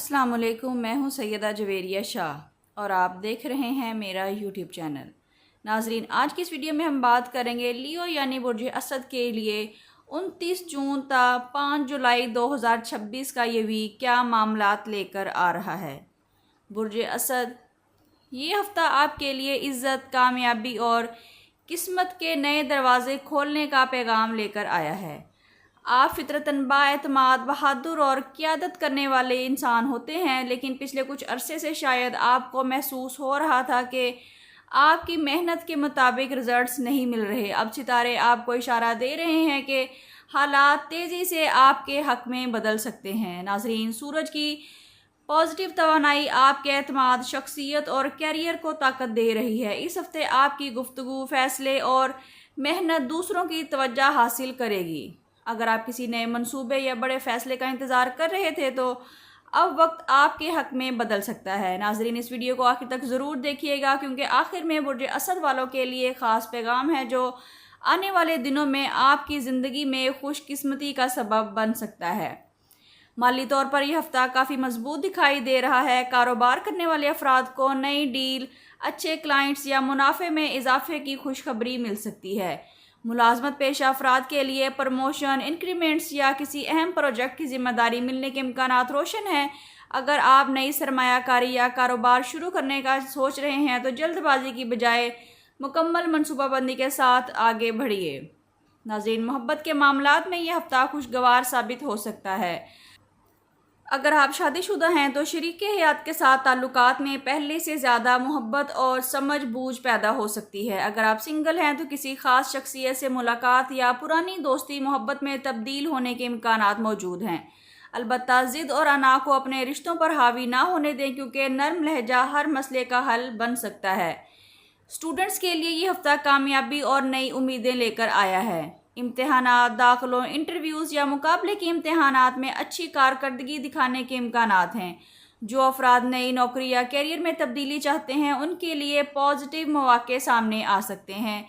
अस्सलाम वालेकुम, मैं हूं सैयदा जवेरिया शाह और आप देख रहे हैं मेरा यूट्यूब चैनल। नाजरीन, आज की इस वीडियो में हम बात करेंगे लियो यानी बुर्ज असद के लिए 29 जून तक 5 जुलाई 2026 का ये वीक क्या मामलात लेकर आ रहा है। बुर्ज असद ये हफ़्ता आपके लिए इज़्ज़त, कामयाबी और किस्मत के नए दरवाज़े खोलने का पैगाम लेकर आया है। आप फितरतन बाएतमाद, बहादुर और क़ियादत करने वाले इंसान होते हैं, लेकिन पिछले कुछ अरसे से शायद आपको महसूस हो रहा था कि आपकी मेहनत के मुताबिक रिज़ल्ट्स नहीं मिल रहे। अब सितारे आपको इशारा दे रहे हैं कि हालात तेज़ी से आपके हक़ में बदल सकते हैं। नाज़रीन, सूरज की पॉजिटिव तवानाई आपके एतमाद, शख्सियत और कैरियर को ताकत दे रही है। इस हफ्ते आपकी गुफ्तगू, फ़ैसले और मेहनत दूसरों की तवज्जो हासिल करेगी। अगर आप किसी नए मंसूबे या बड़े फ़ैसले का इंतज़ार कर रहे थे तो अब वक्त आपके हक़ में बदल सकता है। नाज़रीन, इस वीडियो को आखिर तक ज़रूर देखिएगा, क्योंकि आखिर में बुर्ज असद वालों के लिए ख़ास पैगाम है जो आने वाले दिनों में आपकी ज़िंदगी में खुशकिस्मती का सबब बन सकता है। माली तौर पर यह हफ़्ता काफ़ी मजबूत दिखाई दे रहा है। कारोबार करने वाले अफराद को नई डील, अच्छे क्लाइंट्स या मुनाफे में इजाफे की खुशखबरी मिल सकती है। मुलाजमत पेशा अफराद के लिए प्रमोशन, इंक्रीमेंट्स या किसी अहम प्रोजेक्ट की जिम्मेदारी मिलने के इम्कानात रोशन हैं। अगर आप नई सरमायाकारी या कारोबार शुरू करने का सोच रहे हैं तो जल्दबाजी की बजाय मुकम्मल मनसूबाबंदी के साथ आगे बढ़िए। नाज़रीन, मोहब्बत के मामलात में यह हफ़्ता खुशगवार साबित हो सकता है। अगर आप शादीशुदा हैं तो शरीक हयात के साथ ताल्लुकात में पहले से ज़्यादा मोहब्बत और समझ बूझ पैदा हो सकती है। अगर आप सिंगल हैं तो किसी ख़ास शख्सियत से मुलाकात या पुरानी दोस्ती मोहब्बत में तब्दील होने के इम्कानात मौजूद हैं। अलबत्ता ज़िद और अना को अपने रिश्तों पर हावी ना होने दें, क्योंकि नरम लहजा हर मसले का हल बन सकता है। स्टूडेंट्स के लिए ये हफ़्ता कामयाबी और नई उम्मीदें लेकर आया है। इम्तिहानात, दाखिलों, इंटरव्यूज़ या मुकाबले के इम्तिहानात में अच्छी कारकर्दगी दिखाने के इम्कानात हैं। जो अफराद नई नौकरी या कैरियर में तब्दीली चाहते हैं उनके लिए पॉजिटिव मौक़े सामने आ सकते हैं।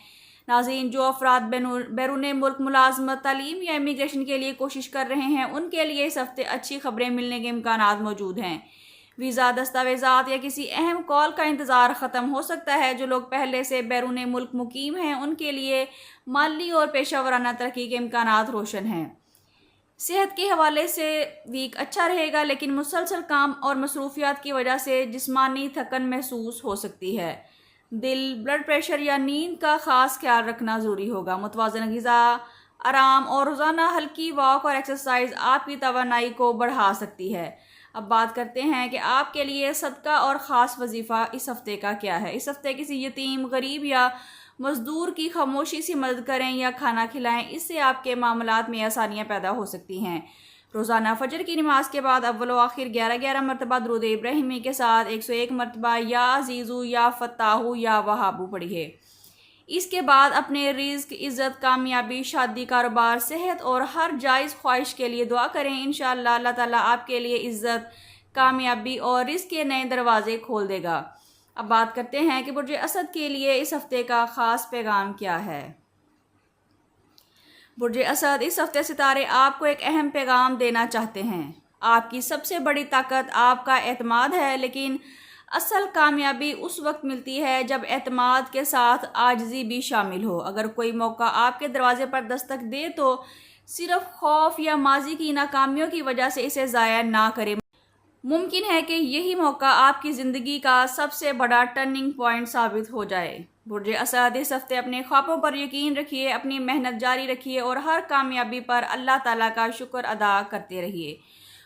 नाज़रीन, जो अफराद बैरून मुल्क मुलाजमत, तालीम या इमिग्रेशन के लिए कोशिश कर रहे हैं उनके लिए इस हफ्ते अच्छी खबरें मिलने के इम्कानात मौजूद हैं। वीज़ा, दस्तावेज़ात या किसी अहम कॉल का इंतज़ार ख़त्म हो सकता है। जो लोग पहले से बैरून मुल्क मुकीम हैं उनके लिए माली और पेशा वराना तरक्की के इम्कानात रोशन हैं। सेहत के हवाले से वीक अच्छा रहेगा, लेकिन मुसलसल काम और मसरूफियात की वजह से जिस्मानी थकन महसूस हो सकती है। दिल, ब्लड प्रेशर या नींद का ख़ास ख्याल रखना ज़रूरी होगा। मुतवाज़न ग़िज़ा, आराम और रोज़ाना हल्की वॉक और एक्सरसाइज आपकी तवानाई को बढ़ा सकती है। अब बात करते हैं कि आपके लिए सदका और ख़ास वजीफ़ा इस हफ़्ते का क्या है। इस हफ़्ते किसी यतीम, गरीब या मज़दूर की खामोशी से मदद करें या खाना खिलाएं। इससे आपके मामलात में आसानियाँ पैदा हो सकती हैं। रोज़ाना फजर की नमाज के बाद अव्वल व आखिर 11-11 मरतबा दुरूद इब्राहिमी के साथ 101 मरतबा या अज़ीज़ू या फ़त्ताहू या वहाबू पढ़िए। इसके बाद अपने रिज़्क़, इज़्ज़त, कामयाबी, शादी, कारोबार, सेहत और हर जायज़ ख्वाहिश के लिए दुआ करें। इंशाअल्लाह अल्लाह ताला आपके लिए इज़्ज़त, कामयाबी और रिज़्क़ के नए दरवाज़े खोल देगा। अब बात करते हैं कि बुर्ज असद के लिए इस हफ़्ते का ख़ास पैगाम क्या है। बुर्ज असद, इस हफ़्ते सितारे आपको एक अहम पैगाम देना चाहते हैं। आपकी सबसे बड़ी ताकत आपका एतमाद है, लेकिन असल कामयाबी उस वक्त मिलती है जब एतमाद के साथ आजिज़ी भी शामिल हो। अगर कोई मौका आपके दरवाजे पर दस्तक दे तो सिर्फ खौफ या माजी की नाकामियों की वजह से इसे ज़ाया ना करें। मुमकिन है कि यही मौका आपकी ज़िंदगी का सबसे बड़ा टर्निंग पॉइंट साबित हो जाए। बुर्ज असद, इस हफ्ते अपने ख्वाबों पर यकीन रखिए, अपनी मेहनत जारी रखिए और हर कामयाबी पर अल्लाह ताला का शुक्र अदा करते रहिए।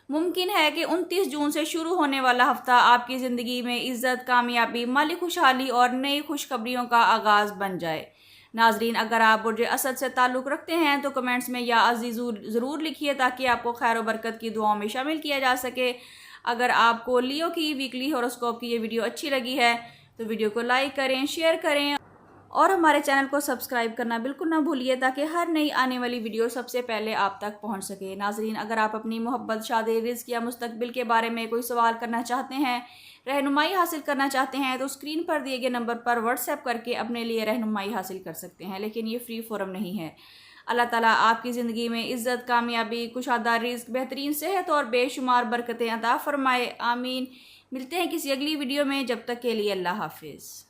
मुमकिन है कि 29 जून से शुरू होने वाला हफ्ता आपकी ज़िंदगी में इज़्ज़त, कामयाबी, माली खुशहाली और नई खुशखबरियों का आगाज़ बन जाए। नाजरीन, अगर आप बुर्ज असद से ताल्लुक़ रखते हैं तो कमेंट्स में या अज़ीज़ू ज़रूर लिखिए, ताकि आपको खैर व बरकत की दुआओं में शामिल किया जा सके। अगर आपको लियो की वीकली हॉरोस्कोप की ये वीडियो अच्छी लगी है तो वीडियो को लाइक करें, शेयर करें और हमारे चैनल को सब्सक्राइब करना बिल्कुल ना भूलिए, ताकि हर नई आने वाली वीडियो सबसे पहले आप तक पहुंच सके। नाजरीन, अगर आप अपनी मोहब्बत, शादी, रिज़्क़ या मुस्तकबिल के बारे में कोई सवाल करना चाहते हैं, रहनुमाई हासिल करना चाहते हैं, तो स्क्रीन पर दिए गए नंबर पर व्हाट्सएप करके अपने लिए रहनुमाई हासिल कर सकते हैं, लेकिन ये फ्री फोरम नहीं है। اللہ تعالیٰ آپ کی زندگی میں عزت، کامیابی، کشادہ رزق، بہترین صحت اور بے شمار برکتیں عطا فرمائے، آمین۔ ملتے ہیں کسی اگلی ویڈیو میں، جب تک کے لیے اللہ حافظ۔